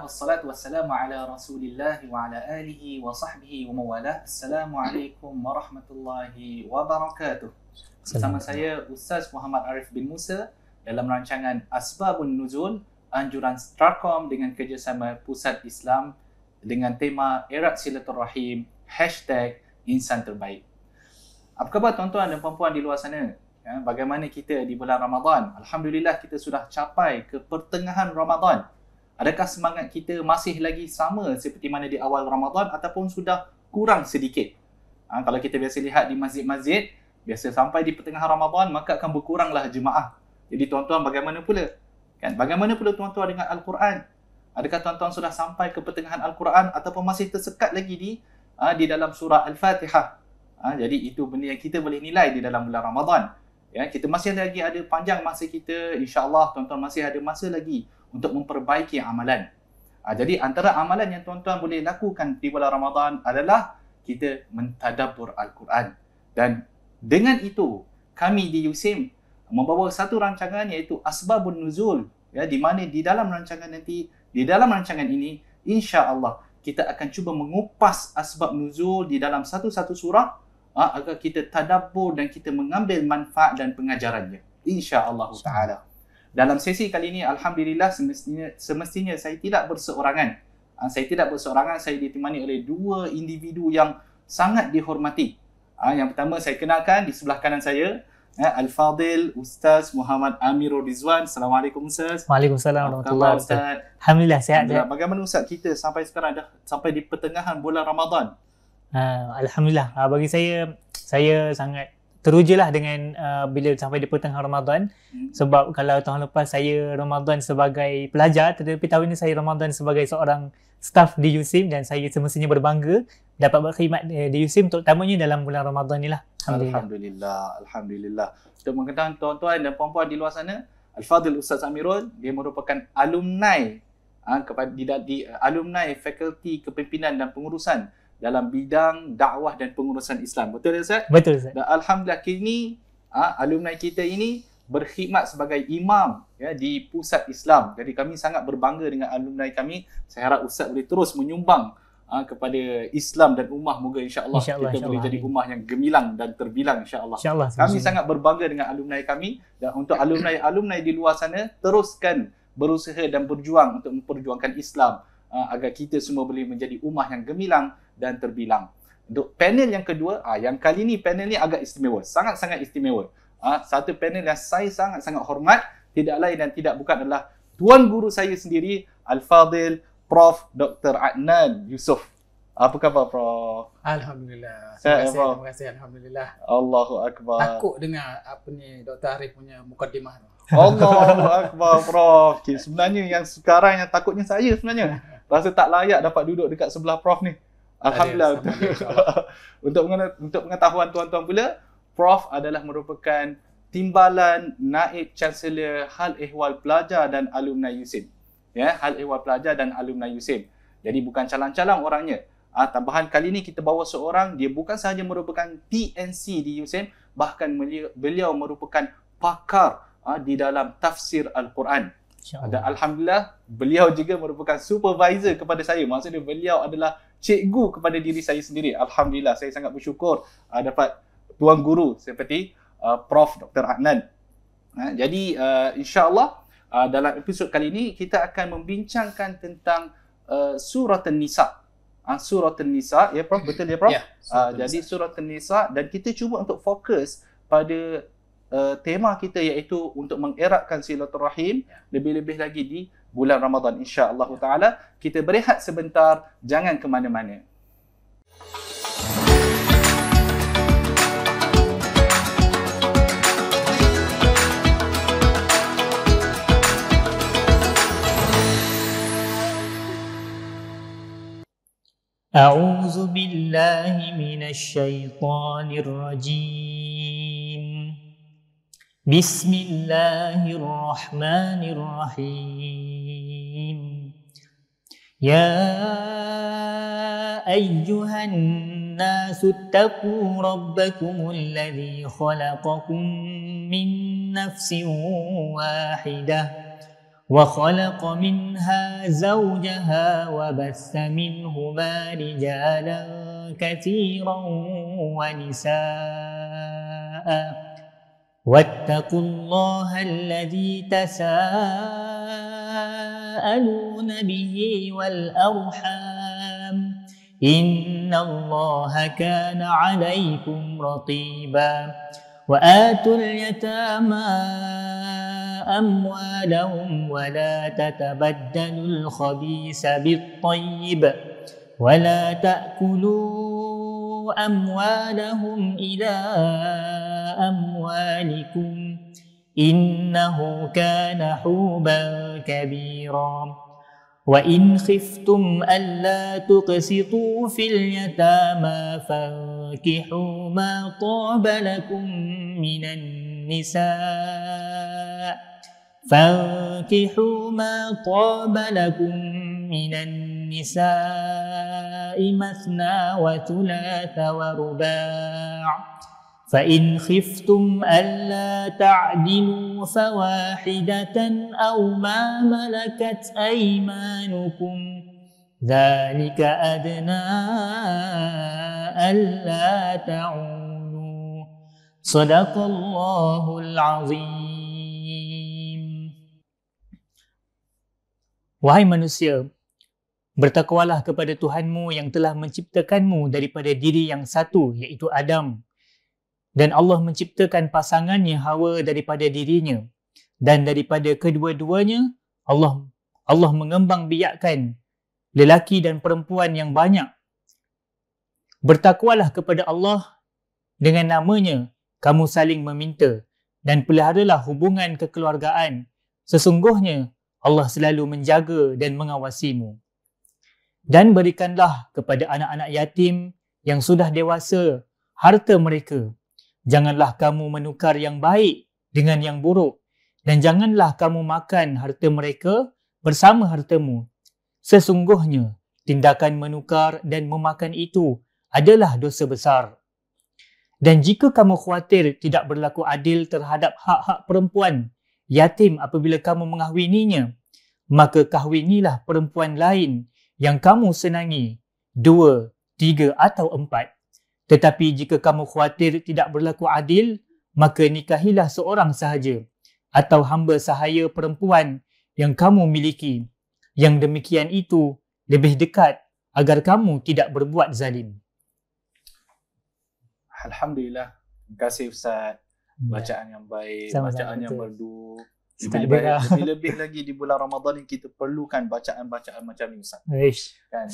Alhamdulillah wassalatu wassalamu ala Rasulillah wa ala alihi wa sahbihi wa mawalah. Assalamualaikum warahmatullahi wabarakatuh. Bersama saya Ustaz Muhammad Arif bin Musa dalam rancangan Asbabun Nuzul, anjuran Strakom dengan kerjasama Pusat Islam dengan tema Erat Silaturrahim #Insan Terbaik. Apa khabar tuan-tuan dan puan-puan di luar sana? Bagaimana kita di bulan Ramadan? Alhamdulillah kita sudah capai ke pertengahan Ramadan. Adakah semangat kita masih lagi sama seperti mana di awal Ramadan ataupun sudah kurang sedikit? Kalau kita biasa lihat di masjid-masjid, biasa sampai di pertengahan Ramadan maka akan berkuranglah jemaah. Jadi tuan-tuan bagaimana pula? Bagaimana pula tuan-tuan dengan Al-Quran? Adakah tuan-tuan sudah sampai ke pertengahan Al-Quran ataupun masih tersekat lagi di dalam surah Al-Fatihah? Jadi itu benda yang kita boleh nilai di dalam bulan Ramadan. Kita masih lagi ada panjang masa kita, insya-Allah tuan-tuan masih ada masa lagi untuk memperbaiki amalan. Jadi antara amalan yang tuan-tuan boleh lakukan di bulan Ramadan adalah kita mentadabbur Al-Quran. Dan dengan itu, kami di USIM membawa satu rancangan iaitu Asbabun Nuzul. Di mana di dalam rancangan ini, insya-Allah kita akan cuba mengupas asbab nuzul di dalam satu-satu surah agar kita tadabbur dan kita mengambil manfaat dan pengajarannya. Insya-Allah Ta'ala. Dalam sesi kali ini, Alhamdulillah, semestinya saya tidak berseorangan. Saya ditemani oleh dua individu yang sangat dihormati. Yang pertama, saya kenalkan di sebelah kanan saya, Al-Fadil Ustaz Muhammad Amirul Rizwan. Assalamualaikum Ustaz. Waalaikumsalam warahmatullahi wabarakatuh. Alhamdulillah, sihat. Bagaimana Ustaz kita sampai sekarang dah sampai di pertengahan bulan Ramadan? Alhamdulillah. Bagi saya sangat terujalah dengan bila sampai di pertengahan Ramadan. Sebab kalau tahun lepas saya Ramadan sebagai pelajar, tetapi tahun ini saya Ramadan sebagai seorang staf di USIM dan saya semestinya berbangga dapat berkhidmat di USIM terutamanya dalam bulan Ramadan ni lah. Alhamdulillah. Untuk mengetahui tuan-tuan dan puan-puan di luar sana, Al-Fadil Ustaz Amirul, dia merupakan alumni alumni Fakulti Kepimpinan dan Pengurusan dalam bidang dakwah dan pengurusan Islam. Betul tak Ustaz? Betul Ustaz. Dan alhamdulillah kini alumni kita ini berkhidmat sebagai imam di Pusat Islam. Jadi kami sangat berbangga dengan alumni kami. Saya harap Ustaz boleh terus menyumbang kepada Islam dan ummah. Moga insya-Allah kita boleh jadi ummah yang gemilang dan terbilang insya-Allah. Kami sangat berbangga dengan alumni kami, dan untuk alumni di luar sana, teruskan berusaha dan berjuang untuk memperjuangkan Islam agar kita semua boleh menjadi ummah yang gemilang dan terbilang. Untuk panel yang kedua, yang kali ni panel ni agak istimewa, sangat-sangat istimewa. Satu panel yang saya sangat-sangat hormat, tidak lain dan tidak bukan adalah tuan guru saya sendiri, Al-Fadil Prof. Dr. Adnan Yusof. Apa khabar Prof? Alhamdulillah. Terima kasih. Alhamdulillah. Allahu Akbar. Takut dengar apa ni Dr. Arif punya mukadimah tu. Allahu Akbar Prof. Sebenarnya yang sekarang yang takutnya saya sebenarnya. Rasa tak layak dapat duduk dekat sebelah Prof ni. Alhamdulillah. Untuk pengetahuan tuan-tuan pula, Prof adalah merupakan Timbalan Naib Chancellor Hal Ehwal Pelajar dan Alumni USIM. Hal Ehwal Pelajar dan Alumni USIM. Jadi bukan calang-calang orangnya. Tambahan kali ni kita bawa seorang, dia bukan sahaja merupakan TNC di USIM, bahkan beliau merupakan pakar di dalam tafsir Al-Quran. Dan alhamdulillah beliau juga merupakan supervisor kepada saya. Maksudnya beliau adalah cikgu kepada diri saya sendiri. Alhamdulillah, saya sangat bersyukur dapat tuan guru seperti Prof. Dr. Adnan. Jadi insya-Allah dalam episod kali ini kita akan membincangkan tentang surah An-Nisa. Surah An-Nisa, ya Prof, betul ya Prof? Ya, jadi surah An-Nisa, dan kita cuba untuk fokus pada tema kita iaitu untuk mengeratkan silaturahim, lebih-lebih lagi di bulan Ramadan insya-Allah taala. Kita berehat sebentar, jangan ke mana-mana. A'udzu billahi minasy syaithanir rajim. Bismillahirrahmanirrahim. Ya ayyuhan nasu ittaqu rabbakumul ladzi khalaqakum min nafsin wahidah وخلق منها زوجها وبث منهما رجالا كثيرا ونساء واتقوا الله الذي تساءلون به والأرحام إن الله كان عليكم رقيبا وآتوا اليتامى أموالهم ولا تتبدلوا الخبيث بالطيب ولا تأكلوا أموالهم إلى أموالكم إنه كان حوبا كبيرا وإن خفتم ألا تقسطوا في اليتامى فانكحوا ما طاب لكم من النساء مثنى وثلاث ورباع فإن خفتم ألا تعدلوا فواحدة أو ما ملكت أيمانكم ذلك أدنى ألا تعولوا صدق الله العظيم. Wahai manusia, bertakwalah kepada Tuhanmu yang telah menciptakanmu daripada diri yang satu, iaitu Adam. Dan Allah menciptakan pasangannya Hawa daripada dirinya. Dan daripada kedua-duanya, Allah mengembangbiakkan lelaki dan perempuan yang banyak. Bertakwalah kepada Allah dengan namanya, kamu saling meminta. Dan peliharalah hubungan kekeluargaan. Sesungguhnya, Allah selalu menjaga dan mengawasimu. Dan berikanlah kepada anak-anak yatim yang sudah dewasa harta mereka. Janganlah kamu menukar yang baik dengan yang buruk. Dan janganlah kamu makan harta mereka bersama hartamu. Sesungguhnya, tindakan menukar dan memakan itu adalah dosa besar. Dan jika kamu khawatir tidak berlaku adil terhadap hak-hak perempuan yatim apabila kamu mengahwininya, maka kahwinilah perempuan lain yang kamu senangi, 2, 3 atau 4. Tetapi jika kamu khawatir tidak berlaku adil, maka nikahilah seorang sahaja atau hamba sahaya perempuan yang kamu miliki. Yang demikian itu lebih dekat agar kamu tidak berbuat zalim. Alhamdulillah. Terima kasih Ustaz. Bacaan yang baik, Sama-sama, bacaan yang betul. merdu. Tak Lebih, ada. lebih lagi di bulan Ramadan ni kita perlukan bacaan-bacaan macam ni Ustaz. Ish. Kan?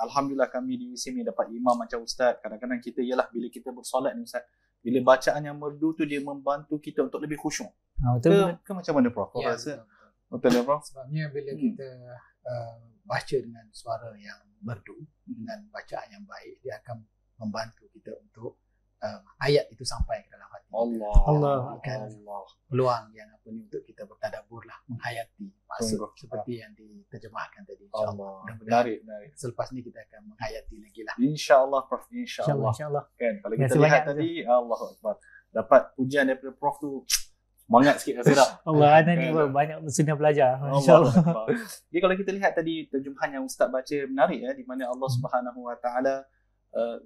Alhamdulillah kami di USIM ni dapat imam macam Ustaz. Kadang-kadang kita ialah bila kita bersolat ni Ustaz, bila bacaan yang merdu tu dia membantu kita untuk lebih khusyuk. Betul. Ke macam mana Prof? Ya, Rasa? betul. Betul ya Prof? Sebabnya bila kita baca dengan suara yang merdu, dengan bacaan yang baik, dia akan membantu kita untuk ayat itu sampai ke dalam hati kita. Allah. Peluang yang apa ni untuk kita bertadabbur lah, menghayati maksud Sungguh. seperti yang diterjemahkan tadi, insyaAllah. Allah. Mudah-mudahan Menarik. selepas ni kita akan menghayati lagi lah. InsyaAllah Prof. InsyaAllah. InsyaAllah. Kan? Kalau Terima kita kasih lihat banyak, tadi, Allahu Akbar. Dapat pujian daripada Prof tu, semangat sikit rasa tak? Allah ada ni banyak sunnah belajar. InsyaAllah. Allah. Jadi kalau kita lihat tadi terjemahan yang Ustaz baca menarik ya, di mana Allah Subhanahu Wa Taala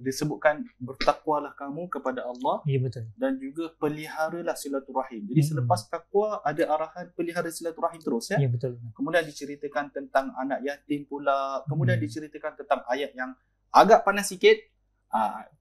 disebutkan bertakwalah kamu kepada Allah Ya betul. dan juga peliharalah silaturahim. Jadi selepas takwa ada arahan pelihara silaturahim terus ya. Ya betul. Kemudian diceritakan tentang anak yatim pula. Kemudian diceritakan tentang ayat yang agak panas sikit.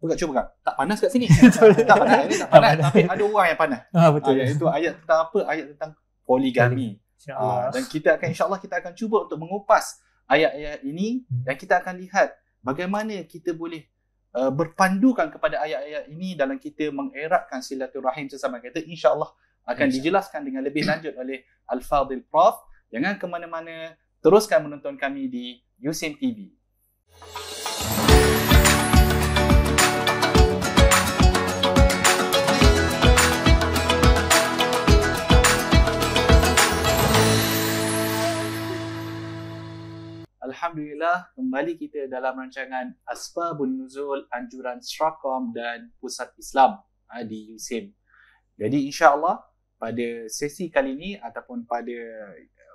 Cuba pegang. Tak panas kat sini. Tak panas. Ini tak panas. Tapi ada orang yang panas. Betul. Itu ayat tentang apa? Ayat tentang poligami. InsyaAllah. Dan insyaAllah kita akan cuba untuk mengupas ayat-ayat ini dan kita akan lihat bagaimana kita boleh berpandukan kepada ayat-ayat ini dalam kita mengeratkan silaturahim sesama kita. InsyaAllah akan dijelaskan dengan lebih lanjut oleh Al-Fadhil Prof. Jangan ke mana-mana, teruskan menonton kami di USIM TV. Alhamdulillah, kembali kita dalam rancangan Asbabun Nuzul Anjuran Stratcom dan Pusat Islam di USIM. Jadi insya-Allah pada sesi kali ini ataupun pada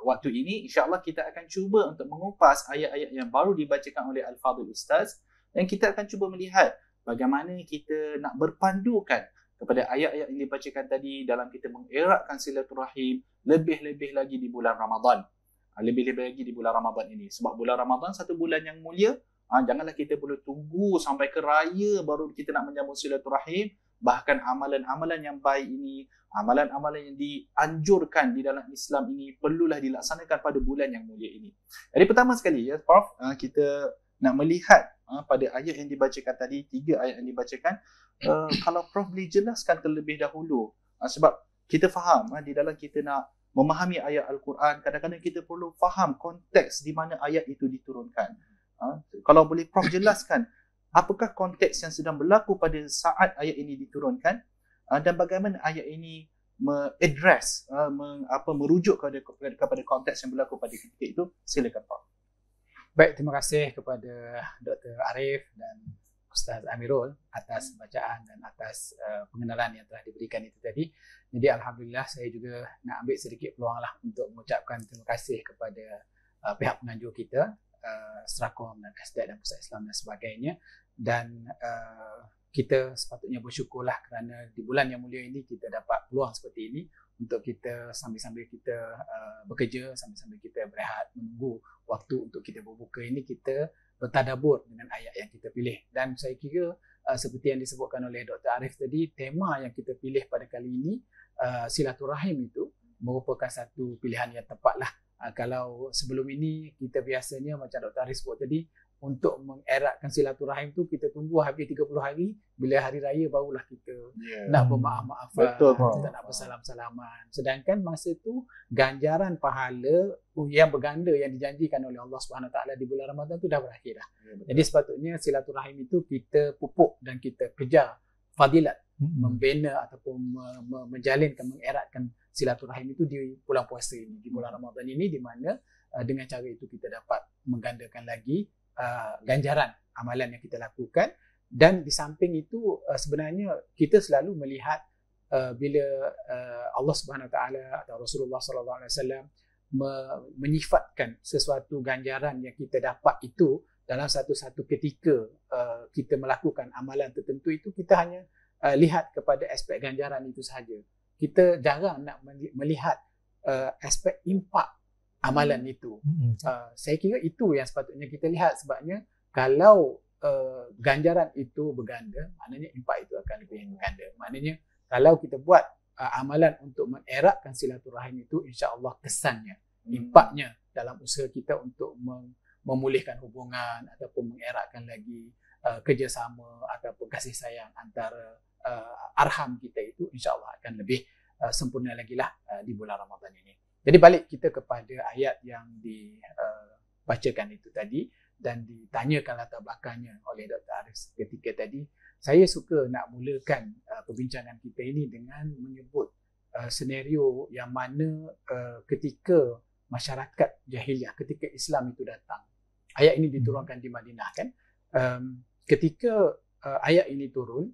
waktu ini insya-Allah kita akan cuba untuk mengupas ayat-ayat yang baru dibacakan oleh Al-Fadhil Ustaz, dan kita akan cuba melihat bagaimana kita nak berpandukan kepada ayat-ayat yang dibacakan tadi dalam kita mengeratkan silaturahim lebih-lebih lagi di bulan Ramadan. Lebih-lebih lagi di bulan Ramadan ini. Sebab bulan Ramadan satu bulan yang mulia. Janganlah kita perlu tunggu sampai ke raya baru kita nak menyambut silaturahim. Bahkan amalan-amalan yang baik ini, amalan-amalan yang dianjurkan di dalam Islam ini perlulah dilaksanakan pada bulan yang mulia ini. Jadi pertama sekali ya Prof, kita nak melihat pada ayat yang dibacakan tadi, 3 ayat yang dibacakan, kalau Prof boleh jelaskan terlebih dahulu, sebab kita faham di dalam kita nak memahami ayat Al-Quran, kadang-kadang kita perlu faham konteks di mana ayat itu diturunkan. Kalau boleh Prof jelaskan apakah konteks yang sedang berlaku pada saat ayat ini diturunkan, dan bagaimana ayat ini merujuk kepada konteks yang berlaku pada ketika itu. Silakan Prof. Baik, terima kasih kepada Dr. Arif dan Ustaz Amirul atas bacaan dan atas pengenalan yang telah diberikan itu tadi. Jadi alhamdulillah saya juga nak ambil sedikit peluang lah untuk mengucapkan terima kasih kepada pihak penganjur kita, Strakom dan SDAT dan Pusat Islam dan sebagainya. Dan kita sepatutnya bersyukurlah kerana di bulan yang mulia ini kita dapat peluang seperti ini untuk kita sambil-sambil kita bekerja, sambil-sambil kita berehat menunggu waktu untuk kita berbuka ini, kita bertadabur dengan ayat yang kita pilih. Dan saya kira seperti yang disebutkan oleh Dr. Arif tadi, tema yang kita pilih pada kali ini, silaturahim itu merupakan satu pilihan yang tepat lah. Kalau sebelum ini kita biasanya macam Dr. Arif sebut tadi, untuk mengeratkan silaturahim tu kita tunggu habis 30 hari, bila hari raya barulah kita nak bermaaf-maafan, kita nak bersalam-salaman. Sedangkan masa tu ganjaran pahala yang berganda yang dijanjikan oleh Allah SWT di bulan Ramadan tu dah berakhir dah. Jadi sepatutnya silaturahim itu kita pupuk dan kita kejar fadilat, membina ataupun menjalinkan, mengeratkan silaturahim itu di bulan puasa ini, di bulan Ramadan ini, di mana dengan cara itu kita dapat menggandakan lagi ganjaran amalan yang kita lakukan. Dan di samping itu sebenarnya kita selalu melihat bila Allah Subhanahu Wa Taala atau Rasulullah Sallallahu Alaihi Wasallam menyifatkan sesuatu ganjaran yang kita dapat itu dalam satu-satu ketika kita melakukan amalan tertentu itu, kita hanya lihat kepada aspek ganjaran itu sahaja. Kita jarang nak melihat aspek impak amalan itu. Saya kira itu yang sepatutnya kita lihat, sebabnya kalau ganjaran itu berganda, maknanya impak itu akan lebih berganda. Maknanya kalau kita buat amalan untuk mengeratkan silaturahim itu, insya-Allah kesannya, impaknya dalam usaha kita untuk memulihkan hubungan ataupun mengeratkan lagi kerjasama ataupun kasih sayang antara arham kita itu, insya-Allah akan lebih sempurna lagi lah di bulan Ramadan ini. Jadi balik kita kepada ayat yang dibacakan itu tadi dan ditanyakan latar belakangnya oleh Dr. Arif ketika tadi. Saya suka nak mulakan perbincangan kita ini dengan menyebut senario yang mana ketika masyarakat jahiliah, ketika Islam itu datang. Ayat ini diturunkan di Madinah kan. Ketika ayat ini turun,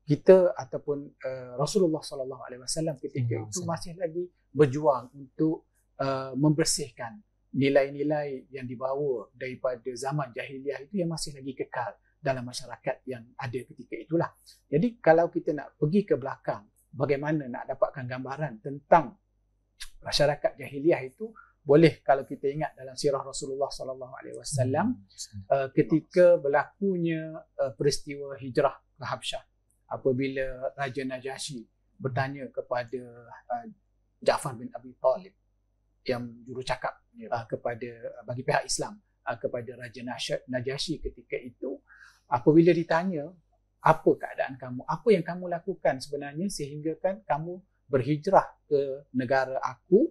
kita ataupun Rasulullah SAW ketika itu masih lagi berjuang untuk membersihkan nilai-nilai yang dibawa daripada zaman jahiliah itu yang masih lagi kekal dalam masyarakat yang ada ketika itulah. Jadi kalau kita nak pergi ke belakang, bagaimana nak dapatkan gambaran tentang masyarakat jahiliah itu, boleh kalau kita ingat dalam sirah Rasulullah SAW ketika berlakunya peristiwa hijrah ke Habsyah, apabila Raja Najasyi bertanya kepada Ja'far bin Abi Talib yang jurucakap kepada bagi pihak Islam kepada Raja Najasyi ketika itu, apabila ditanya apa keadaan kamu, apa yang kamu lakukan sebenarnya sehingga kan kamu berhijrah ke negara aku,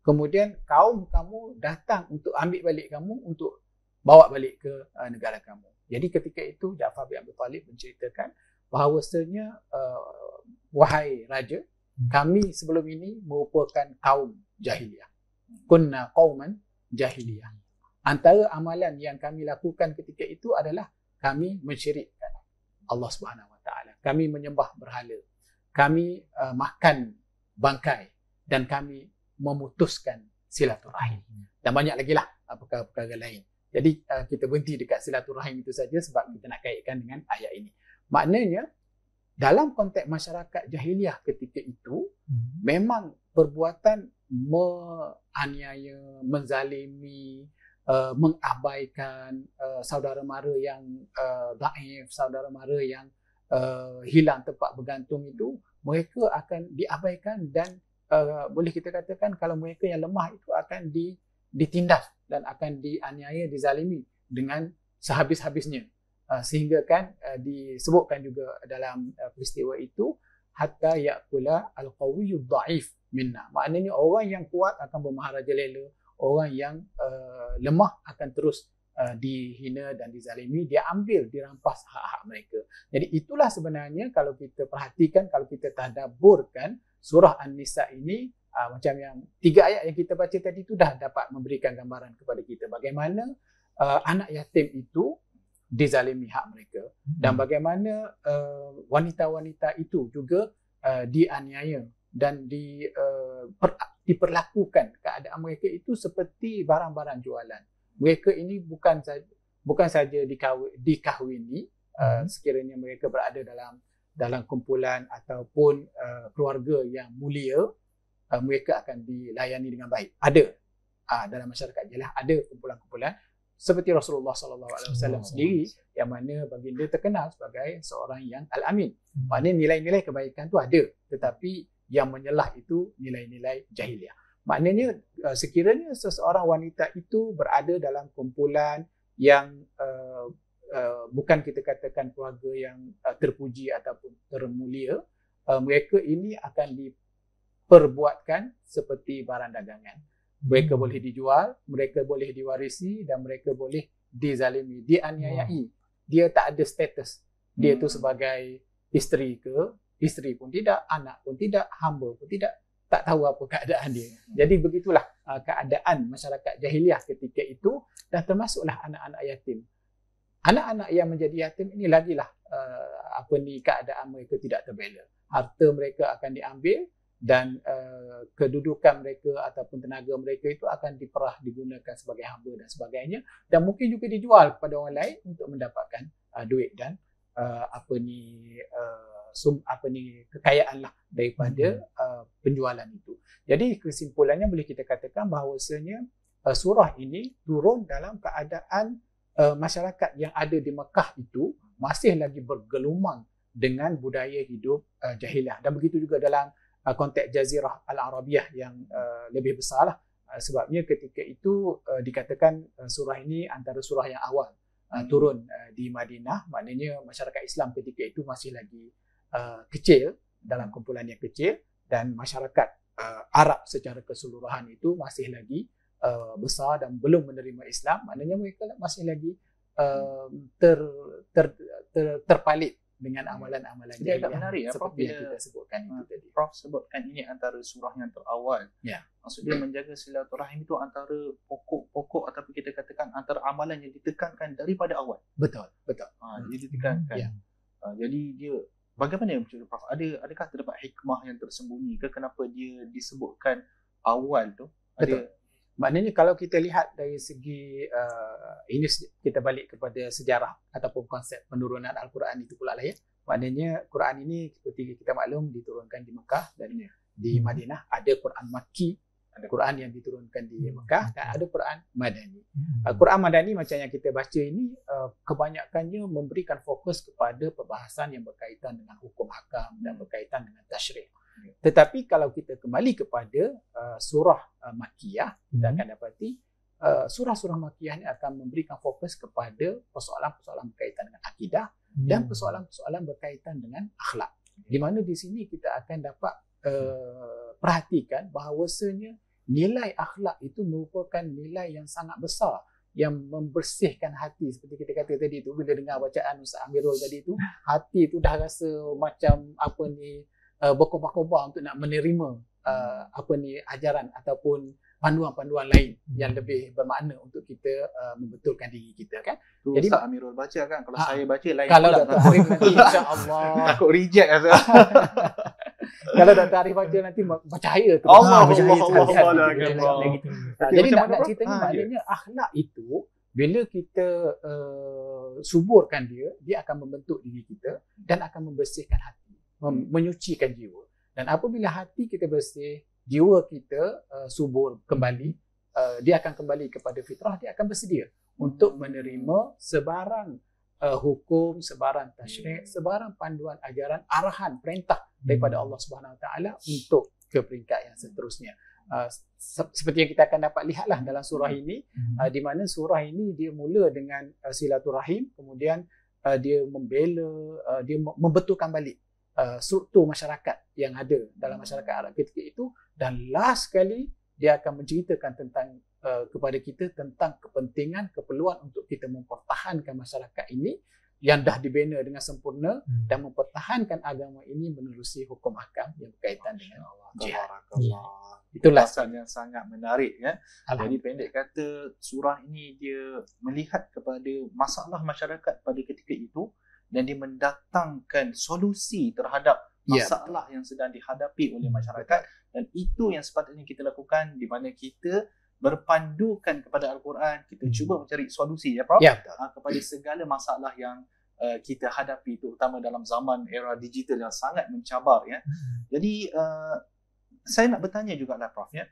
kemudian kaum kamu datang untuk ambil balik kamu, untuk bawa balik ke negara kamu. Jadi ketika itu Ja'far bin Abi Talib menceritakan bahawasanya wahai raja, kami sebelum ini merupakan kaum jahiliyah. Kunna qauman jahiliyah. Antara amalan yang kami lakukan ketika itu adalah kami mensyirikkan Allah Subhanahu Wa Taala. Kami menyembah berhala. Kami makan bangkai dan kami memutuskan silaturahim. Dan banyak lagi lah perkara-perkara lain. Jadi kita berhenti dekat silaturahim itu saja sebab kita nak kaitkan dengan ayat ini. Maknanya dalam konteks masyarakat jahiliah ketika itu memang perbuatan menganiaya, menzalimi, mengabaikan saudara mara yang dhaif, saudara mara yang hilang tempat bergantung itu, mereka akan diabaikan dan boleh kita katakan kalau mereka yang lemah itu akan ditindas dan akan dianiaya, dizalimi dengan sehabis-habisnya. Sehingga kan disebutkan juga dalam peristiwa itu hatta yaqula al-qawiyyu dhaif minna. Maknanya orang yang kuat akan bermaharaja lela, orang yang lemah akan terus dihina dan dizalimi, dia ambil, dirampas hak-hak mereka. Jadi itulah sebenarnya kalau kita perhatikan, kalau kita tadabburkan surah An-Nisa ini, macam yang 3 ayat yang kita baca tadi itu dah dapat memberikan gambaran kepada kita bagaimana anak yatim itu dizalimi hak mereka dan bagaimana wanita-wanita itu juga dianiaya dan diperlakukan keadaan mereka itu seperti barang-barang jualan. Mereka ini bukan saja dikahwini sekiranya mereka berada dalam kumpulan ataupun keluarga yang mulia, mereka akan dilayani dengan baik. Ada dalam masyarakat jahiliah ada kumpulan-kumpulan seperti Rasulullah SAW sendiri yang mana baginda terkenal sebagai seorang yang al-amin. Maknanya nilai-nilai kebaikan tu ada, tetapi yang menyelah itu nilai-nilai jahiliah. Maknanya sekiranya seseorang wanita itu berada dalam kumpulan yang bukan kita katakan keluarga yang terpuji ataupun termulia, mereka ini akan diperbuatkan seperti barang dagangan. Mereka boleh dijual, mereka boleh diwarisi dan mereka boleh dizalimi, dianiayai. Dia tak ada status. Dia tu sebagai isteri ke, isteri pun tidak, anak pun tidak, hamba pun tidak, tak tahu apa keadaan dia. Jadi begitulah keadaan masyarakat jahiliah ketika itu dan termasuklah anak-anak yatim. Anak-anak yang menjadi yatim ini lagilah keadaan mereka tidak terbela. Harta mereka akan diambil dan kedudukan mereka ataupun tenaga mereka itu akan digunakan sebagai hamba dan sebagainya, dan mungkin juga dijual kepada orang lain untuk mendapatkan duit dan kekayaan lah daripada penjualan itu. Jadi kesimpulannya boleh kita katakan bahawasanya surah ini turun dalam keadaan masyarakat yang ada di Mekah itu masih lagi bergelumang dengan budaya hidup jahiliah, dan begitu juga dalam konteks Jazirah Al-Arabiyah yang lebih besar lah. Sebabnya ketika itu dikatakan surah ini antara surah yang awal turun di Madinah. Maknanya masyarakat Islam ketika itu masih lagi kecil, dalam kumpulan yang kecil, dan masyarakat Arab secara keseluruhan itu masih lagi besar dan belum menerima Islam. Maknanya mereka masih lagi terpalit dengan amalan-amalan Jadi agak menarik seperti yang kita sebutkan itu tadi. Prof sebutkan ini antara surah yang terawal. Ya. Maksudnya menjaga silaturahim itu antara pokok-pokok ataupun kita katakan antara amalan yang ditekankan daripada awal. Betul. Dia ditekankan. Ya. Jadi dia bagaimana Prof? Adakah terdapat hikmah yang tersembunyi ke kenapa dia disebutkan awal tu? Betul. Maknanya kalau kita lihat dari segi ini kita balik kepada sejarah ataupun konsep penurunan Al-Quran itu pula lah ya. Maknanya Quran ini seperti kita maklum diturunkan di Mekah dan di Madinah. Ada Quran Makki, ada Quran yang diturunkan di Mekah dan ada Quran Madani. Quran Madani macam yang kita baca ini kebanyakannya memberikan fokus kepada perbahasan yang berkaitan dengan hukum hakam dan berkaitan dengan tasyri'. Tetapi kalau kita kembali kepada surah Makkiyah, kita akan dapati surah-surah Makkiyah ini akan memberikan fokus kepada persoalan-persoalan berkaitan dengan akidah dan persoalan-persoalan berkaitan dengan akhlak. Di mana di sini kita akan dapat perhatikan bahawasanya nilai akhlak itu merupakan nilai yang sangat besar yang membersihkan hati. Seperti kita kata tadi tu, bila dengar bacaan Ustaz Amirul tadi tu, hati tu dah rasa macam berkobar-kobar untuk nak menerima ajaran ataupun panduan-panduan lain yang lebih bermakna untuk kita membetulkan diri kita kan. Jadi Ustaz Amirul baca kan, kalau saya baca lain kalau pula. Dr. Arif nanti insya-Allah takut reject rasa. Kalau Dr. Arif baca nanti percaya tu. Allah percaya Allah. Jadi macam nak mana, Prof? ceritanya Ya. maknanya akhlak itu bila kita suburkan dia akan membentuk diri kita dan akan membersihkan hati, menyucikan jiwa. Dan apabila hati kita bersih, jiwa kita subur kembali, dia akan kembali kepada fitrah, dia akan bersedia untuk menerima sebarang hukum, sebarang tasyrik, sebarang panduan ajaran, arahan, perintah daripada Allah Subhanahu Wa Taala untuk ke peringkat yang seterusnya. Seperti yang kita akan dapat lihatlah dalam surah ini, di mana surah ini dia mula dengan silaturahim, kemudian dia membela, dia membetulkan balik struktur masyarakat yang ada dalam masyarakat Arab ketika itu, dan last sekali dia akan menceritakan tentang kepada kita tentang kepentingan, keperluan untuk kita mempertahankan masyarakat ini yang dah dibina dengan sempurna dan mempertahankan agama ini menerusi hukum ahkam yang berkaitan dengan jihad. Itulah Bahasan yang sangat menarik ya. Jadi pendek kata, surah ini dia melihat kepada masalah masyarakat pada ketika itu dan dia mendatangkan solusi terhadap masalah yang sedang dihadapi oleh masyarakat, dan itu yang sepatutnya kita lakukan di mana kita berpandukan kepada Al-Quran, kita cuba mencari solusi ya Prof, kepada segala masalah yang kita hadapi, terutama dalam zaman era digital yang sangat mencabar ya. Jadi saya nak bertanya jugalah Prof ya,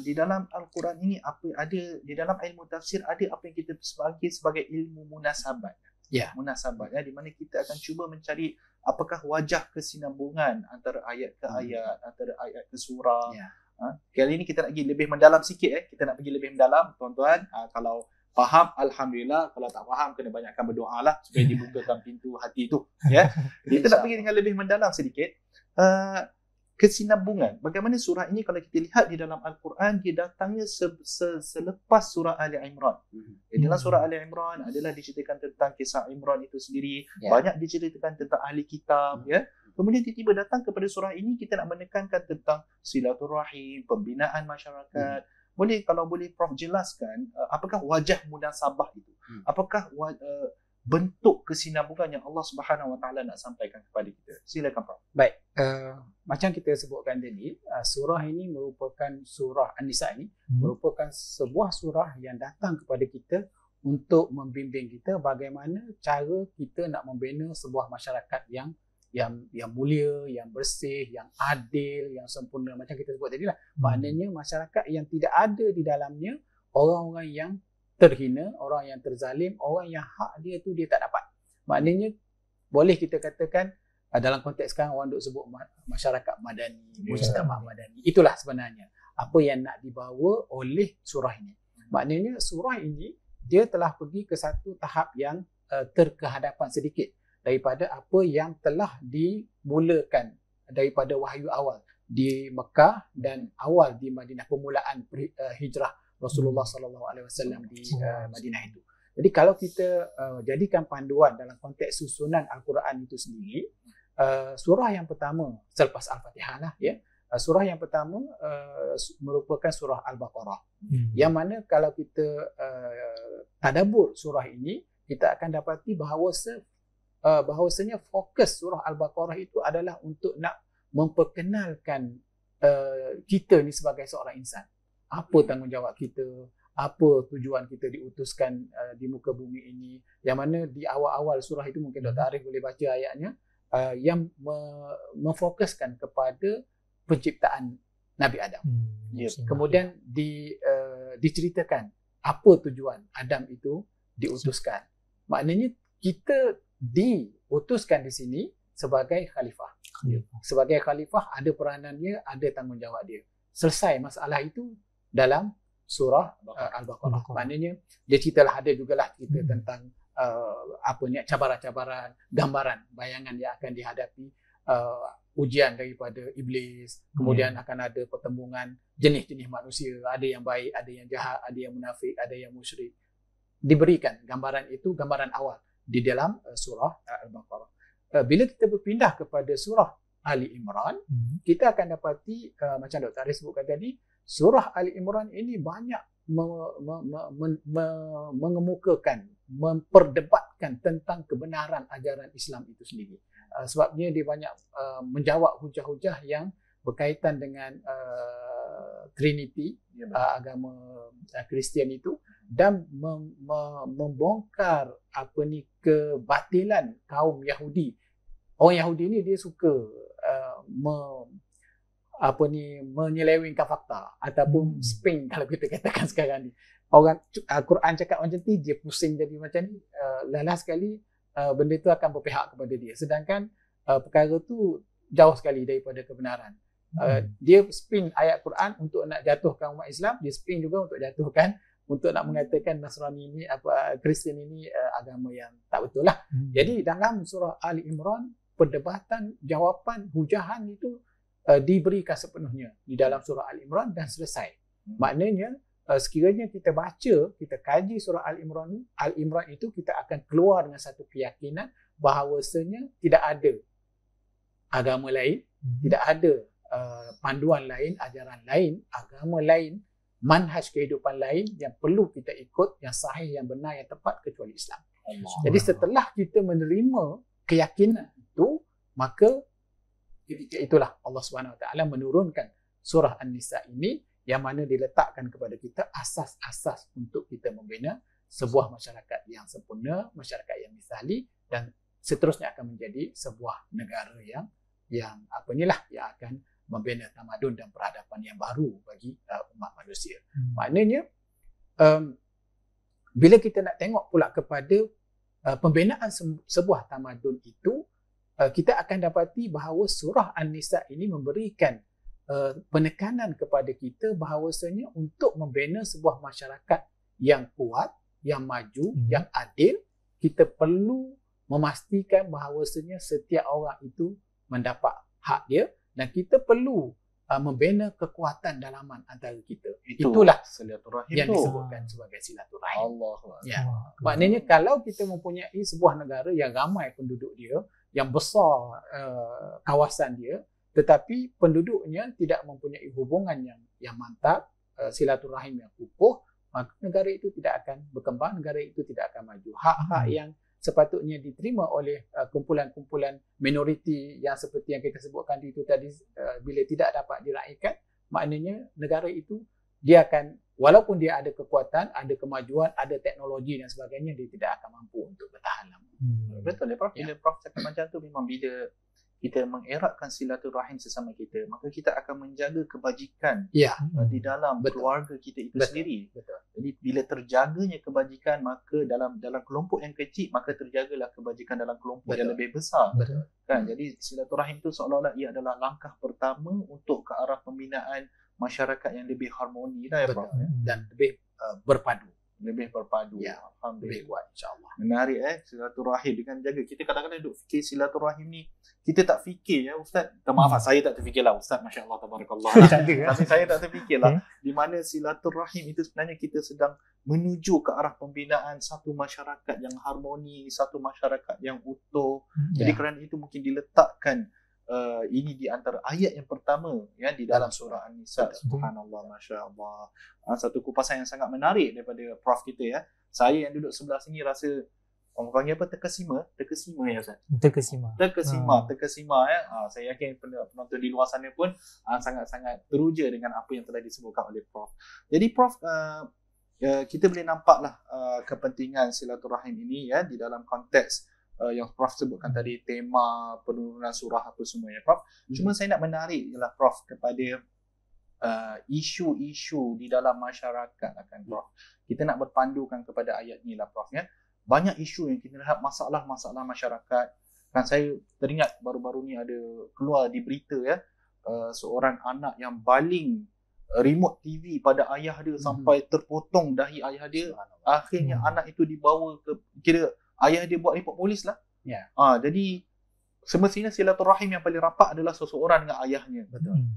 di dalam Al-Quran ini apa ada, di dalam ilmu tafsir ada apa yang kita sebagai ilmu munasabat. Munasabat ya, di mana kita akan cuba mencari apakah wajah kesinambungan antara ayat ke ayat, antara ayat ke surah. Kali ini kita nak pergi lebih mendalam sikit kita nak pergi lebih mendalam tuan-tuan. Kalau faham alhamdulillah, kalau tak faham kena banyakkan berdoa lah supaya dibukakan pintu hati tu ya. Kita nak pergi dengan lebih mendalam sedikit. Kesinambungan. Bagaimana surah ini kalau kita lihat di dalam Al-Quran, dia datangnya selepas surah Ali Imran. Dalam surah Ali Imran adalah diceritakan tentang kisah Imran itu sendiri, banyak diceritakan tentang ahli kitab ya. Kemudian tiba-tiba datang kepada surah ini, kita nak menekankan tentang silaturahim, pembinaan masyarakat. Kalau boleh Prof jelaskan apakah wajah munasabah itu? Apakah bentuk kesinambungan yang Allah Subhanahu Wa Taala nak sampaikan kepada kita? Silakan Prof. Baik, macam kita sebutkan tadi, surah ini merupakan surah An-Nisa ini merupakan sebuah surah yang datang kepada kita untuk membimbing kita bagaimana cara kita nak membina sebuah masyarakat yang mulia, yang bersih, yang adil, yang sempurna. Macam kita sebut tadi lah, maknanya masyarakat yang tidak ada di dalamnya orang-orang yang terhina, orang yang terzalim, orang yang hak dia tu dia tak dapat. Maknanya boleh kita katakan dalam konteks sekarang orang duk sebut masyarakat madani, mujtamah madani. Itulah sebenarnya apa yang nak dibawa oleh surah ini. Maknanya surah ini dia telah pergi ke satu tahap yang terkehadapan sedikit daripada apa yang telah dimulakan daripada wahyu awal di Mekah dan awal di Madinah, permulaan hijrah Rasulullah SAW di Madinah itu. Jadi kalau kita jadikan panduan dalam konteks susunan Al-Quran itu sendiri, surah yang pertama selepas Al-Fatihah lah ya, surah yang pertama merupakan surah Al-Baqarah. Yang mana kalau kita tadabbur surah ini, kita akan dapati bahawasanya fokus surah Al-Baqarah itu adalah untuk nak memperkenalkan kita ni sebagai seorang insan. Apa tanggungjawab kita, apa tujuan kita diutuskan di muka bumi ini. Yang mana di awal-awal surah itu, mungkin Dr. Arif boleh baca ayatnya, yang memfokuskan kepada penciptaan Nabi Adam. Kemudian diceritakan apa tujuan Adam itu diutuskan. Maknanya kita diutuskan di sini sebagai khalifah. Sebagai khalifah ada peranannya, ada tanggungjawab dia. Selesai masalah itu dalam surah Al-Baqarah. Maknanya dia ceritalah, ada jugalah cerita tentang cabaran-cabaran, gambaran, bayangan yang akan dihadapi, ujian daripada iblis, kemudian akan ada pertembungan jenis-jenis manusia, ada yang baik, ada yang jahat, ada yang munafik, ada yang musyrik. Diberikan gambaran itu, gambaran awal di dalam surah Al-Baqarah. Bila kita berpindah kepada surah Ali Imran, kita akan dapati macam Dr. Arif sebutkan tadi, surah Ali Imran ini banyak mengemukakan, memperdebatkan tentang kebenaran ajaran Islam itu sendiri. sebabnya dia banyak menjawab hujah-hujah yang berkaitan dengan Trinity, agama Kristian itu, dan membongkar kebatilan kaum Yahudi. Orang Yahudi ni dia suka menyelewengkan fakta ataupun spin kalau kita katakan sekarang ni. Orang Quran cakap macam tu, dia pusing jadi macam ni, lelah sekali benda tu akan berpihak kepada dia, sedangkan perkara tu jauh sekali daripada kebenaran. Dia spin ayat Quran untuk nak jatuhkan umat Islam, dia spin juga untuk jatuhkan, untuk nak mengatakan Nasrani ini, Kristian ini agama yang tak betul lah. Jadi dalam surah Ali Imran, perdebatan, jawapan, hujahan itu diberikan sepenuhnya di dalam surah Ali Imran dan selesai. Maknanya sekiranya kita baca, kita kaji surah Al Imran itu, kita akan keluar dengan satu keyakinan bahawasanya tidak ada agama lain, tidak ada panduan lain, ajaran lain, agama lain, manhaj kehidupan lain yang perlu kita ikut, yang sahih, yang benar, yang tepat kecuali Islam. Jadi setelah kita menerima keyakinan itu, maka ketika itulah Allah Subhanahu Wa Taala menurunkan surah An-Nisa ini, yang mana diletakkan kepada kita asas-asas untuk kita membina sebuah masyarakat yang sempurna, masyarakat yang misali, dan seterusnya akan menjadi sebuah negara yang yang akan membina tamadun dan peradaban yang baru bagi umat manusia. Maknanya bila kita nak tengok pula kepada pembinaan sebuah tamadun itu, kita akan dapati bahawa surah An-Nisa ini memberikan penekanan kepada kita bahawasanya untuk membina sebuah masyarakat yang kuat, yang maju, yang adil, kita perlu memastikan bahawasanya setiap orang itu mendapat hak dia, dan kita perlu membina kekuatan dalaman antara kita. Itulah silaturahim yang tu disebutkan sebagai silaturahim. Allah. Ya. Maknanya kalau kita mempunyai sebuah negara yang ramai penduduk dia, yang besar kawasan dia, tetapi penduduknya tidak mempunyai hubungan yang mantap, silaturahim yang kukuh, maka negara itu tidak akan berkembang, negara itu tidak akan maju. Hak-hak yang sepatutnya diterima oleh kumpulan-kumpulan minoriti yang seperti yang kita sebutkan itu tadi, bila tidak dapat diraihkan, maknanya negara itu dia akan, walaupun dia ada kekuatan, ada kemajuan, ada teknologi dan sebagainya, dia tidak akan mampu untuk bertahan lama. Betul ya Prof. Bila Prof cakap macam tu, memang bila kita mengeratkan silaturahim sesama kita, maka kita akan menjaga kebajikan di dalam keluarga kita itu sendiri. Jadi bila terjaganya kebajikan, maka dalam kelompok yang kecil, maka terjagalah kebajikan dalam kelompok yang lebih besar. Kan? Jadi silaturahim itu seolah-olah ia adalah langkah pertama untuk ke arah pembinaan masyarakat yang lebih harmoni lah ya Prof. Dan lebih berpadu. Lebih berpadu. Ya, lebih kuat insya-Allah. Menarik silaturahim dengan jaga. Kita kadang-kadang duk fikir silaturahim ni, kita tak fikir ya Ustaz. Maaf, saya tak terfikirlah Ustaz, masya-Allah tabarakallah. Tapi saya tak terfikirlah di mana silaturahim itu sebenarnya kita sedang menuju ke arah pembinaan satu masyarakat yang harmoni, satu masyarakat yang utuh. Jadi kerana itu mungkin diletakkan ini di antara ayat yang pertama ya di dalam surah An-Nisa. Subhanallah, masya-Allah. Satu kupasan yang sangat menarik daripada Prof kita ya. Saya yang duduk sebelah sini rasa orang panggil apa, terkesima ya Ustaz. Terkesima ya. Saya yakin penonton di luar sana pun sangat-sangat teruja dengan apa yang telah disebutkan oleh Prof. Jadi Prof, kita boleh nampaklah kepentingan silaturahim ini ya di dalam konteks yang Prof sebutkan tadi, tema penurunan surah apa semua ya Prof. Cuma saya nak menarik ialah Prof kepada isu-isu di dalam masyarakat lah kan Prof. Kita nak berpandukan kepada ayat ni lah Prof ya. Banyak isu yang kita lihat, masalah-masalah masyarakat. Kan saya teringat baru-baru ni ada keluar di berita ya, seorang anak yang baling remote TV pada ayah dia sampai terpotong dahi ayah dia. Akhirnya anak itu dibawa ke, kira ayah dia buat report polis lah. Jadi semestinya silaturahim yang paling rapat adalah seseorang dengan ayahnya.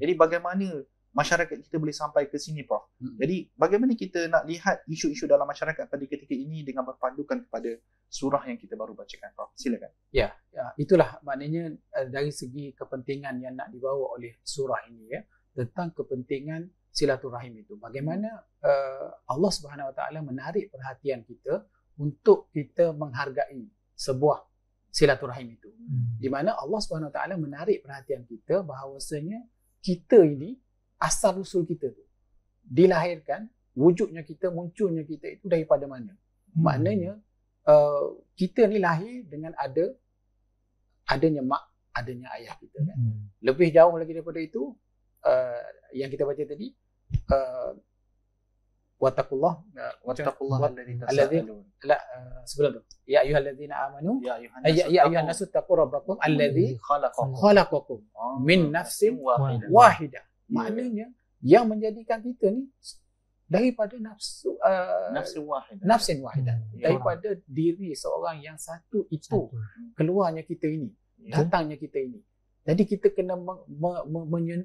Jadi bagaimana masyarakat kita boleh sampai ke sini Prof? Jadi bagaimana kita nak lihat isu-isu dalam masyarakat pada ketika ini dengan berpandukan kepada surah yang kita baru bacakan Prof? Silakan. Ya, itulah maknanya dari segi kepentingan yang nak dibawa oleh surah ini ya, tentang kepentingan silaturahim itu. Bagaimana Allah Subhanahu Wa Taala menarik perhatian kita untuk kita menghargai sebuah silaturahim itu. Di mana Allah Subhanahu Wa Taala menarik perhatian kita bahawasanya kita ini asal usul kita tu dilahirkan, wujudnya kita, munculnya kita itu daripada mana? Maknanya kita ni lahir dengan adanya mak, adanya ayah kita kan. Lebih jauh lagi daripada itu, yang kita baca tadi, wattaqullah alladzi sebelum tu, ya ayyuhalladzina amanu ya ayyuhan nasu taqu rabbakum alladzi khalaqakum min nafsin wahidah. Maknanya yang menjadikan kita ni daripada nafsin wahidah, daripada diri seorang yang satu itu keluarnya kita ini, datangnya kita ini. Jadi kita kena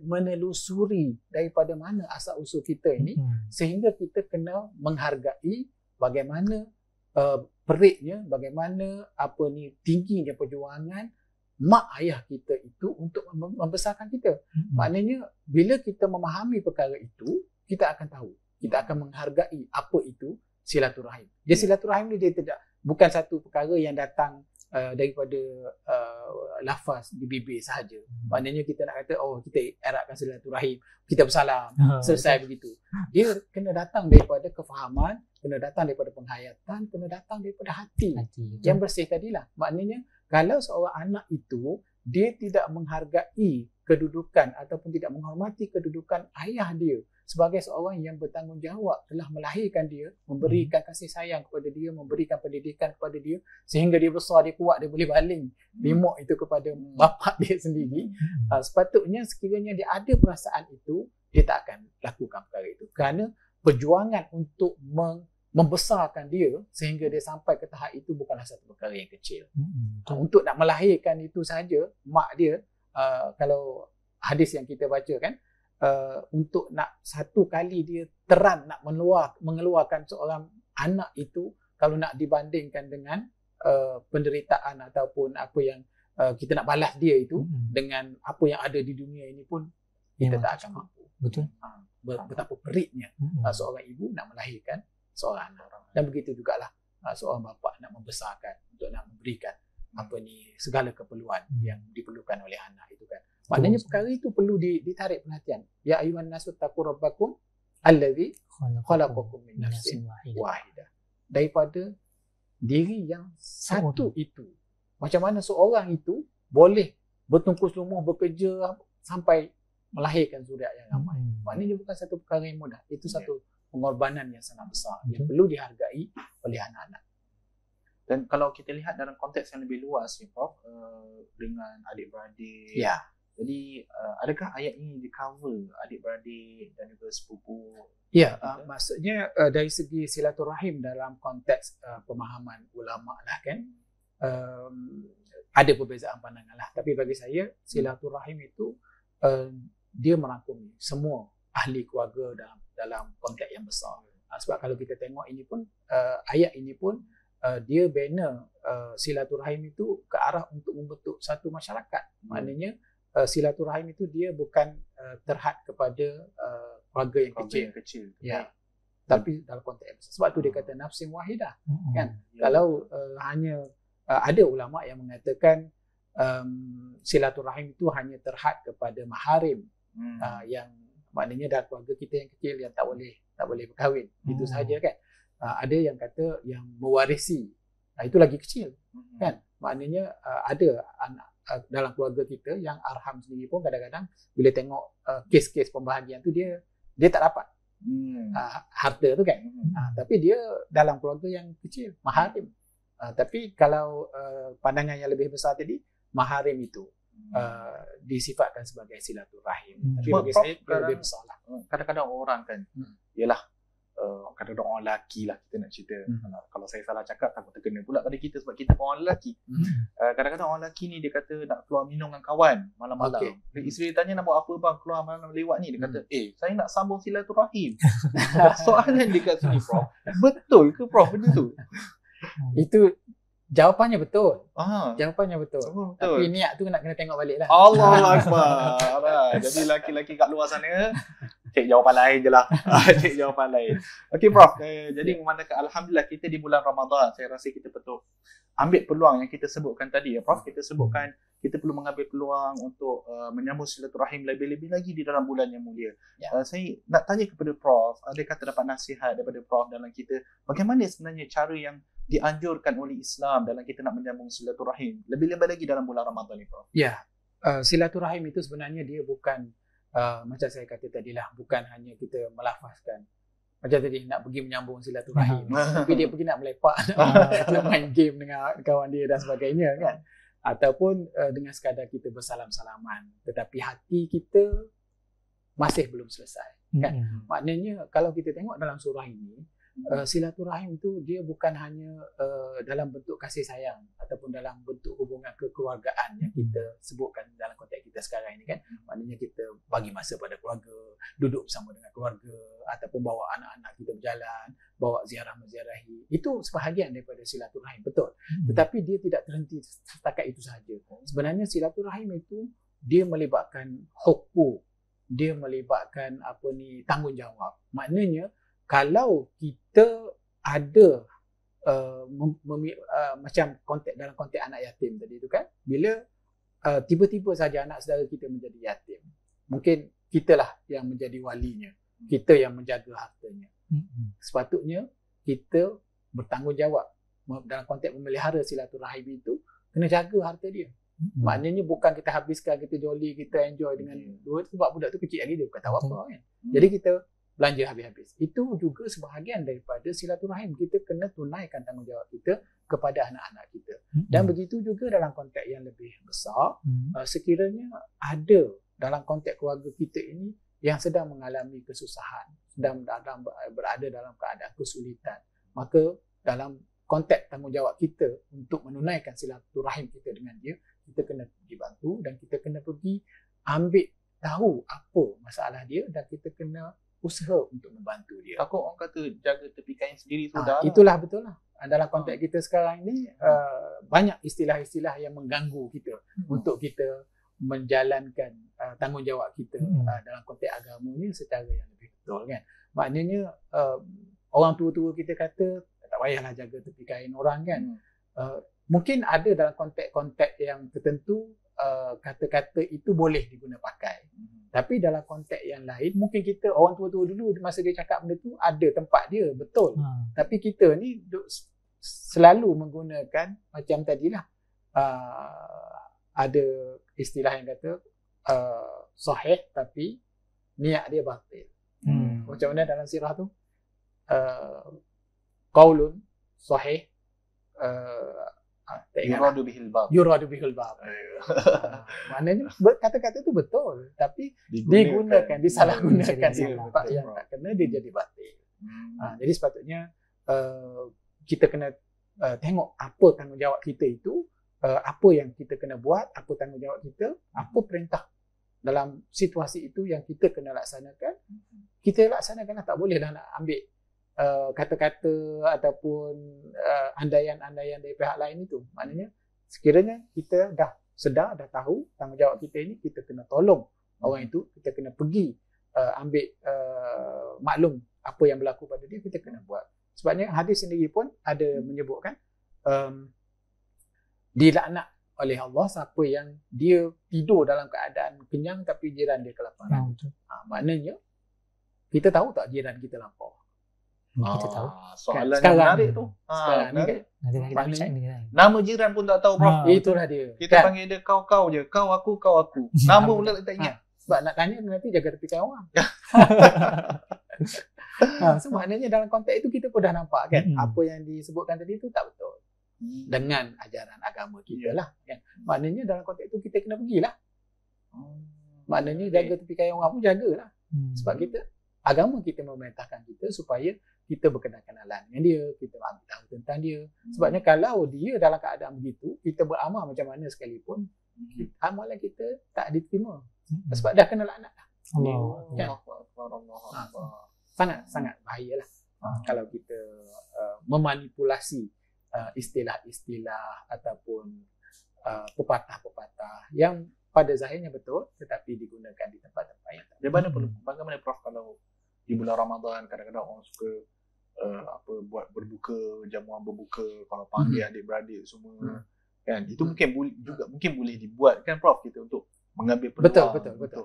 menelusuri daripada mana asal usul kita ini, sehingga kita kena menghargai bagaimana periknya, bagaimana tingginya perjuangan mak ayah kita itu untuk membesarkan kita. Maknanya bila kita memahami perkara itu, kita akan tahu, kita akan menghargai apa itu silaturahim. Silaturahim ni dia bukan satu perkara yang datang daripada lafaz di bibir sahaja. Maknanya kita nak kata kita eratkan silaturahim, kita bersalam, selesai begitu. Dia kena datang daripada kefahaman, kena datang daripada penghayatan, kena datang daripada hati yang bersih tadilah. Maknanya kalau seorang anak itu dia tidak menghargai kedudukan ataupun tidak menghormati kedudukan ayah dia sebagai seorang yang bertanggungjawab telah melahirkan dia, memberikan kasih sayang kepada dia, memberikan pendidikan kepada dia sehingga dia besar, dia kuat, dia boleh baling remote itu kepada bapa dia sendiri. Sepatutnya sekiranya dia ada perasaan itu, dia tak akan lakukan perkara itu, kerana perjuangan untuk membesarkan dia sehingga dia sampai ke tahap itu bukanlah satu perkara yang kecil. Untuk nak melahirkan itu saja, mak dia, kalau hadis yang kita baca kan, untuk nak satu kali dia teran nak mengeluarkan seorang anak itu, kalau nak dibandingkan dengan penderitaan ataupun apa yang kita nak balas dia itu dengan apa yang ada di dunia ini pun kita tak akan mampu. Betul. Betapa periknya seorang ibu nak melahirkan seorang anak. Dan begitu jugalah seorang bapa nak membesarkan, untuk nak memberikan segala keperluan yang diperlukan oleh anak itu kan. Maknanya perkara itu perlu ditarik perhatian. Ya ayyuhan nasu taqu rabbakum alladzi khalaqakum min nafsin wahidah. Daripada diri yang satu itu. Macam mana seorang itu boleh bertungkus lumus bekerja sampai melahirkan zuriat yang ramai. Maknanya bukan satu perkara yang mudah. Itu satu pengorbanan yang sangat besar yang perlu dihargai oleh anak-anak. Dan kalau kita lihat dalam konteks yang lebih luas ya Prof, dengan adik-beradik. Ya. Jadi adakah ayat ini di-cover adik-beradik dan juga sepupu? Ya, maksudnya dari segi silaturahim dalam konteks pemahaman ulama lah kan, ada perbezaan pandangan lah. Tapi bagi saya silaturahim itu dia merangkumi semua ahli keluarga dalam konteks yang besar. Sebab kalau kita tengok ini pun ayat ini pun dia bina silaturahim itu ke arah untuk membentuk satu masyarakat. Maknanya silaturahim itu dia bukan terhad kepada keluarga yang kecil. Ya. Tapi dalam konteks besar. Sebab tu dia kata nafsin wahidah. Kan? Kalau hanya ada ulama yang mengatakan silaturahim itu hanya terhad kepada maharim, yang maknanya dalam keluarga kita yang kecil yang tak boleh berkahwin. Itu sahaja kan. Ada yang kata yang mewarisi. Itu lagi kecil. Kan? Maknanya ada anak dalam keluarga kita yang arham sendiri pun kadang-kadang bila tengok kes-kes pembahagian tu dia tak dapat harta tu kan. Tapi dia dalam keluarga yang kecil, maharim. Tapi kalau pandangan yang lebih besar tadi, maharim itu disifatkan sebagai silaturahim. Tapi bagi saya lebih besar lah. Kadang-kadang orang kan, yalah, kadang-kadang orang lelaki lah kita nak cerita. Kalau saya salah cakap takut terkena pula pada kita sebab kita orang lelaki. Kadang-kadang orang lelaki ni dia kata nak keluar minum dengan kawan malam-malam. Isteri dia tanya nak buat apa bang keluar malam lewat ni. Dia kata saya nak sambung silaturahim. Soalan dia kat sini Prof, betul ke Prof benda tu? Itu jawapannya betul. Jawapannya betul. Tapi niat tu nak kena tengok balik lah. Allahuakbar. Jadi lelaki-lelaki kat luar sana Cek jawapan lain je lah. Cek jawapan lain. Okey Prof, jadi memandangkan alhamdulillah kita di bulan Ramadan, saya rasa kita betul ambil peluang yang kita sebutkan tadi ya Prof. Kita sebutkan kita perlu mengambil peluang untuk menyambung silaturahim lebih-lebih lagi di dalam bulan yang mulia. Saya nak tanya kepada Prof, adakah terdapat nasihat daripada Prof dalam kita bagaimana sebenarnya cara yang dianjurkan oleh Islam dalam kita nak menyambung silaturahim lebih-lebih lagi dalam bulan Ramadan ni Prof? Ya, silaturahim itu sebenarnya dia bukan macam saya kata tadilah, bukan hanya kita melafazkan macam tadi nak pergi menyambung silaturahim, tapi dia pergi nak melepak, nak main game dengan kawan dia dan sebagainya kan, ataupun dengan sekadar kita bersalam-salaman tetapi hati kita masih belum selesai kan. Maknanya kalau kita tengok dalam surah ini, silaturahim tu dia bukan hanya dalam bentuk kasih sayang ataupun dalam bentuk hubungan kekeluargaan yang kita sebutkan dalam konteks kita sekarang ini kan. Maknanya kita bagi masa pada keluarga, duduk bersama dengan keluarga, ataupun bawa anak-anak kita berjalan, bawa ziarah menziarahi. Itu sebahagian daripada silaturahim, betul. Tetapi dia tidak terhenti setakat itu sahaja. Sebenarnya silaturahim itu dia melibatkan hukuk, dia melibatkan tanggungjawab. Maknanya kalau kita ada macam dalam konteks anak yatim tadi tu kan, bila tiba-tiba saja anak saudara kita menjadi yatim, mungkin kitalah yang menjadi walinya, kita yang menjaga hartanya. Sepatutnya kita bertanggungjawab dalam konteks memelihara silaturahim itu, kena jaga harta dia. Maknanya bukan kita habiskan, kita jolly, kita enjoy dengan duit, sebab budak tu kecil lagi dia bukan tahu apa kan. Jadi kita belanja habis-habis. Itu juga sebahagian daripada silaturahim. Kita kena tunaikan tanggungjawab kita kepada anak-anak kita. Dan begitu juga dalam konteks yang lebih besar, sekiranya ada dalam konteks keluarga kita ini yang sedang mengalami kesusahan, sedang berada dalam keadaan kesulitan, maka dalam konteks tanggungjawab kita untuk menunaikan silaturahim kita dengan dia, kita kena pergi bantu dan kita kena pergi ambil tahu apa masalah dia dan kita kena usaha untuk membantu dia. Takut orang kata jaga tepi kain sendiri sudah. Itulah betul lah. Dalam konteks kita sekarang ini banyak istilah-istilah yang mengganggu kita untuk kita menjalankan tanggungjawab kita dalam konteks agama ni secara yang lebih betul kan. Maknanya orang tua-tua kita kata tak payahlah jaga tepi kain orang kan. Mungkin ada dalam konteks-konteks yang tertentu kata-kata itu boleh diguna pakai. Tapi dalam konteks yang lain, mungkin kita orang tua-tua dulu masa dia cakap benda tu ada tempat dia, betul. Tapi kita ni selalu menggunakan macam tadilah, ada istilah yang kata sahih tapi niat dia batil. Macam mana dalam sirah tu? Qaulun sahih yuradu bihil bab. Maknanya kata-kata tu betul tapi disalahgunakan tempat yang tak kena, dia jadi batil. Jadi sepatutnya kita kena tengok apa tanggungjawab kita itu, apa yang kita kena buat, apa tanggungjawab kita, apa perintah dalam situasi itu yang kita kena laksanakan. Kita laksanakan, tak boleh dah nak ambil kata-kata ataupun andaian-andaian dari pihak lain itu. Maknanya sekiranya kita dah sedar, dah tahu tanggungjawab kita ini, kita kena tolong orang itu, kita kena pergi ambil maklum apa yang berlaku pada dia, kita kena buat. Sebabnya hadis sendiri pun ada menyebutkan dilaknat oleh Allah siapa yang dia tidur dalam keadaan kenyang tapi jiran dia kelaparan. Maknanya kita tahu tak jiran kita lapar? Kita tahu. Soalan yang menarik tu. Sekarang ni kan. Nama jiran pun tak tahu Prof. Itulah dia. Kita panggil dia kau je. Kau aku. Nama pula tak ingat. Sebab nak tanya nanti jaga tepi kain orang. So maknanya dalam konteks itu kita pun dah nampak kan, apa yang disebutkan tadi itu tak betul dengan ajaran agama kita lah kan. Maknanya dalam konteks itu kita kena pergilah. Maknanya jaga tepi kain orang pun jagalah. Sebab kita, agama kita memerintahkan kita supaya kita berkenalan dengan dia, kita ambil tahu tentang dia. Sebabnya kalau dia dalam keadaan begitu, kita beramal macam mana sekalipun, amalan kita tak diterima. Sebab dah kena laknat dah. Sangat bahayalah kalau kita memanipulasi istilah-istilah ataupun pepatah-pepatah yang pada zahirnya betul, tetapi digunakan di tempat-tempat yang tak. Bagaimana Prof kalau di bulan Ramadan kadang-kadang orang suka buat berbuka, jamuan berbuka, kalau panggil adik-beradik semua kan, itu mungkin boleh dibuat kan Prof, kita untuk mengambil peluang. Betul.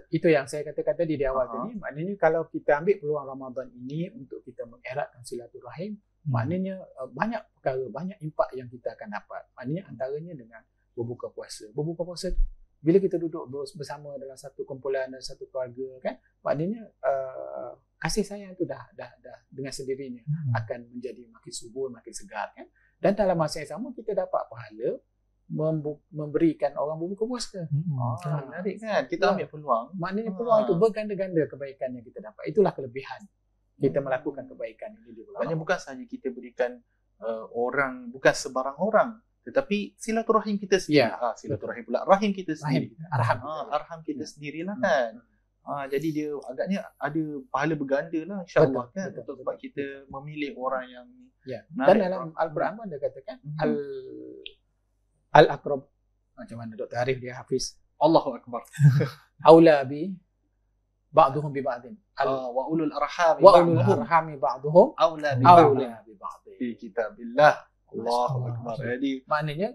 Itu yang saya katakan tadi di awal tadi. Maknanya kalau kita ambil peluang Ramadan ini untuk kita mengeratkan silaturahim, maknanya banyak perkara, banyak impak yang kita akan dapat. Maknanya antaranya dengan berbuka puasa. Berbuka puasa bila kita duduk bersama dalam satu kumpulan dan satu keluarga kan, maknanya kasih sayang itu dah dengan sendirinya akan menjadi makin subur, makin segar kan. Dan dalam masa yang sama kita dapat pahala memberikan orang berbuka puasa. Menarik kan? Kita ambil peluang. Maknanya peluang itu berganda-ganda kebaikan yang kita dapat. Itulah kelebihan kita melakukan kebaikan ini di bulan. Maknanya bukan sahaja kita berikan orang, bukan sebarang orang, tetapi silaturahim kita sendiri. Silaturahim pula, rahim kita sendiri. Arham kita sendirilah kan. Jadi dia agaknya ada pahala berganda lah insya-Allah kan, untuk sebab kita memilih orang yang dan dalam Al-Quran pun ada katakan Al-Aqrab, macam mana Dr. Arif dia hafiz, Allahu Akbar, aula bi ba'duhum bi ba'din, wa ulul arhami ba'duhum aula bi ba'din fi kitabillah. Allahu Akbar. Jadi maknanya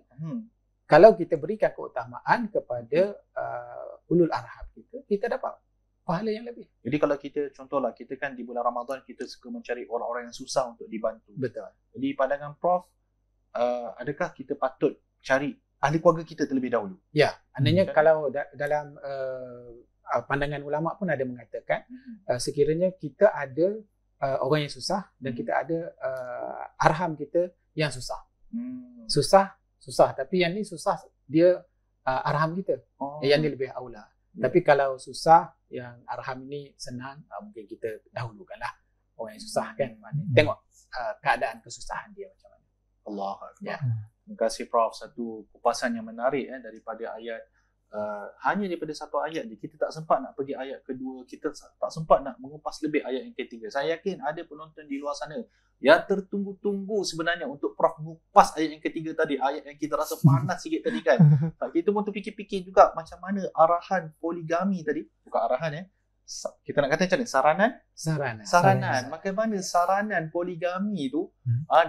kalau kita berikan keutamaan kepada ulul arham kita dapat pahala yang lebih. Jadi kalau kita contohlah, kita kan di bulan Ramadan kita suka mencari orang-orang yang susah untuk dibantu. Betul. Jadi pandangan Prof, adakah kita patut cari ahli keluarga kita terlebih dahulu? Ya, andainya kalau dalam pandangan ulama pun ada mengatakan sekiranya kita ada orang yang susah dan kita ada arham kita yang susah. Susah, tapi yang ni susah dia arham kita. Yang ni lebih aula. Tapi kalau susah yang arham ini senang, mungkin kita dahulukanlah orang yang susah kan. Tengok keadaan kesusahan dia macam mana. Allahu Akbar. Terima kasih Prof, satu kupasan yang menarik daripada ayat, hanya daripada satu ayat je. Kita tak sempat nak pergi ayat kedua, kita tak sempat nak mengupas lebih ayat yang ketiga. Saya yakin ada penonton di luar sana yang tertunggu-tunggu sebenarnya untuk Prof mengupas ayat yang ketiga tadi, ayat yang kita rasa panas sikit tadi kan. Kita pun terfikir-fikir juga macam mana arahan poligami tadi, bukan arahan kita nak kata macam ni, saranan. Bagaimana saranan poligami tu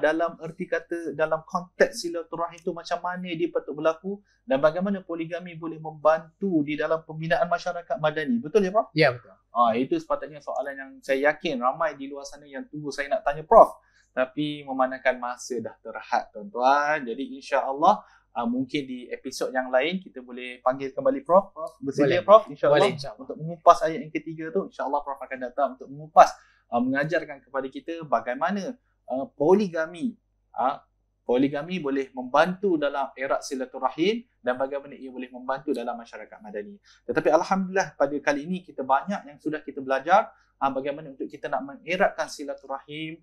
dalam erti kata, dalam konteks silaturahim tu macam mana dia patut berlaku, dan bagaimana poligami boleh membantu di dalam pembinaan masyarakat madani. Betul ya Prof? Ya, betul. Itu sepatutnya soalan yang saya yakin ramai di luar sana yang tunggu saya nak tanya Prof. Tapi memandangkan masa dah terhad tuan-tuan. Jadi insya-Allah mungkin di episod yang lain kita boleh panggil kembali Prof. Bersedia Prof insya-Allah untuk mengupas ayat yang ketiga tu. Insya-Allah Prof akan datang untuk mengupas, mengajarkan kepada kita bagaimana poligami boleh membantu dalam erat silaturahim dan bagaimana ia boleh membantu dalam masyarakat madani. Tetapi alhamdulillah pada kali ini kita banyak yang sudah kita belajar bagaimana untuk kita nak mengeratkan silaturahim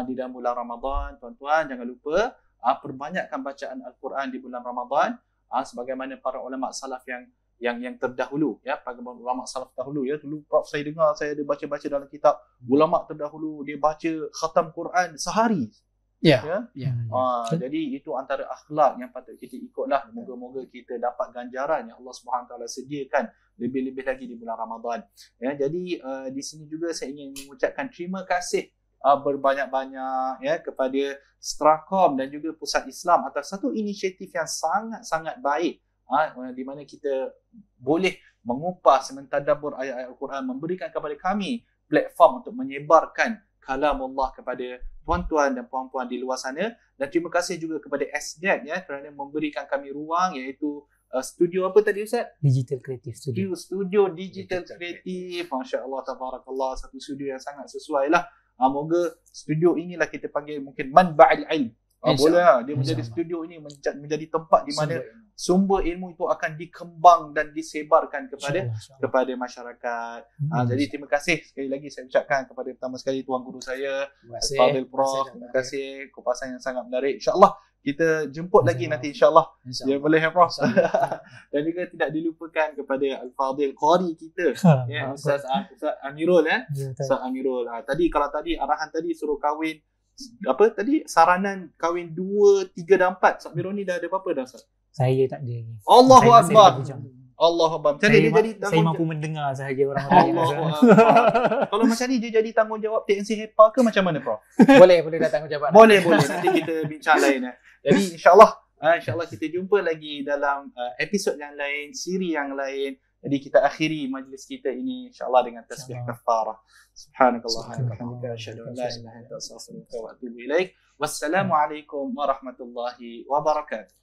di dalam bulan Ramadan. Tuan-tuan jangan lupa perbanyakkan bacaan Al-Quran di bulan Ramadan, sebagaimana para ulama salaf yang terdahulu para ulama salaf dahulu dulu Prof saya dengar, saya ada baca-baca dalam kitab ulama terdahulu dia baca khatam Quran sehari. Jadi itu antara akhlak yang patut kita ikutlah. Moga-moga kita dapat ganjaran yang Allah Subhanahu Taala sediakan lebih-lebih lagi di bulan Ramadan. Jadi di sini juga saya ingin mengucapkan terima kasih berbanyak-banyak kepada Strakom dan juga Pusat Islam atas satu inisiatif yang sangat-sangat baik, di mana kita boleh mengupas, mentadabbur ayat-ayat Al-Quran, memberikan kepada kami platform untuk menyebarkan kalam Allah kepada tuan-tuan dan puan-puan di luar sana. Dan terima kasih juga kepada SDEC kerana memberikan kami ruang, iaitu studio apa tadi Ustaz? Digital Creative Studio. Studio Digital Creative. Masya-Allah, tabarakallah, satu studio yang sangat sesuai lah. Moga studio inilah kita panggil mungkin manba'il ilm. Boleh dia menjadi studio ini menjadi tempat di mana sumber ilmu itu akan dikembang dan disebarkan kepada masyarakat. Jadi terima kasih sekali lagi saya ucapkan kepada pertama sekali tuan guru saya, Fadil Prof. Terima kasih kupasan yang sangat menarik. InsyaAllah kita jemput lagi nanti insyaAllah. Ya boleh ya Prof. Dan juga tidak dilupakan kepada Al-Fadil Qari kita, Ustaz Amirul Ustaz Amirul. Tadi arahan tadi suruh kahwin saranan kahwin 2, 3 dan 4. Ustaz Amirul ni dah ada berapa dah Ustaz? Saya tak ada ni. Allahu Akbar. Allahu Akbar. Macam ni dia jadi Saya mampu mendengar sahaja orang tanya. Allahu Akbar. Kalau macam ni dia jadi tanggungjawab TNC HEPA ke macam mana, Prof? Boleh datang jawab. Boleh. Nanti kita bincang lain. Jadi insyaAllah kita jumpa lagi dalam episod yang lain, siri yang lain. Jadi kita akhiri majlis kita ini insyaAllah dengan tasbih kafarah. Subhanakallahumma wa bihamdika asyhadu an la ilaha illa anta astaghfiruka wa atubu ilaik. Wassalamualaikum warahmatullahi wabarakatuh.